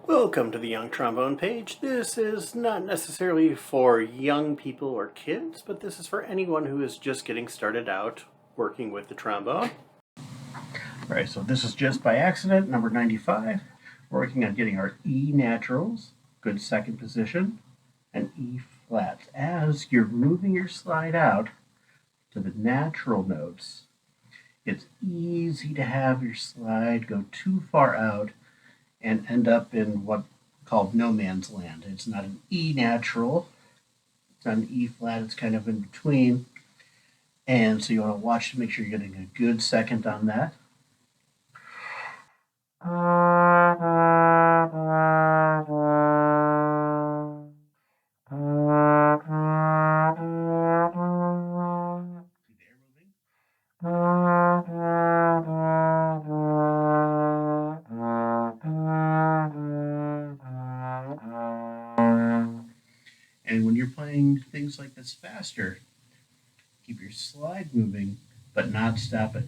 Welcome to the Young Trombone page. This is not necessarily for young people or kids, but this is for anyone who is just getting started out working with the trombone. Alright, so this is just by accident, number 95. We're working on getting our E naturals, good second position, and E flats. As you're moving your slide out to the natural notes, it's easy to have your slide go too far out and end up in what called no man's land. It's not an E natural, it's not an E flat, it's kind of in between. And so you want to watch to make sure you're getting a good second on that. And when you're playing things like this faster, keep your slide moving, but not stop it.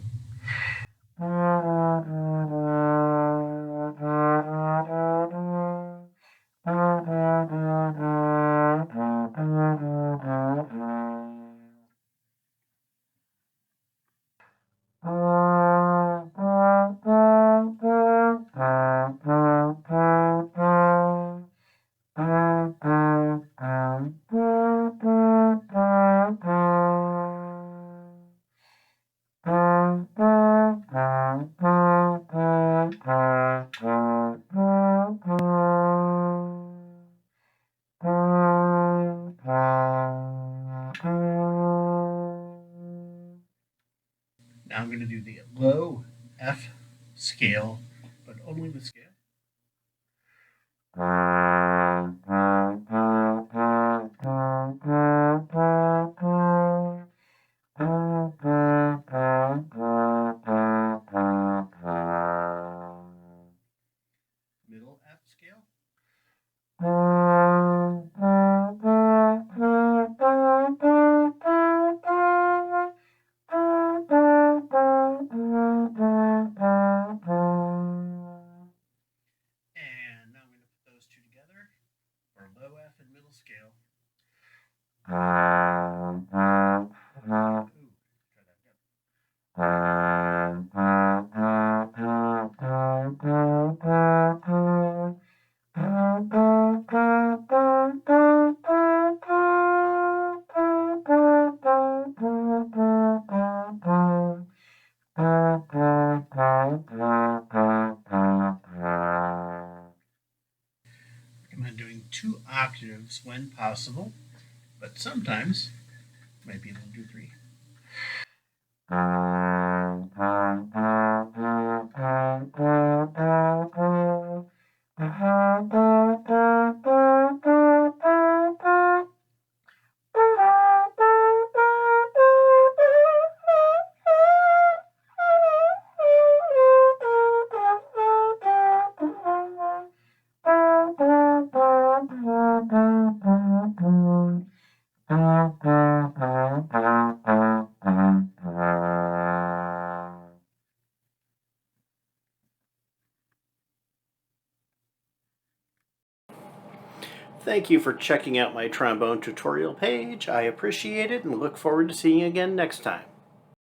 Now I'm going to do the low F scale, but only the scale. Middle F scale. And now I'm going to put those two together for low F and middle scale. Ooh, try recommend doing 2 octaves when possible, but sometimes you might be able to do 3. Thank you for checking out my trombone tutorial page. I appreciate it and look forward to seeing you again next time.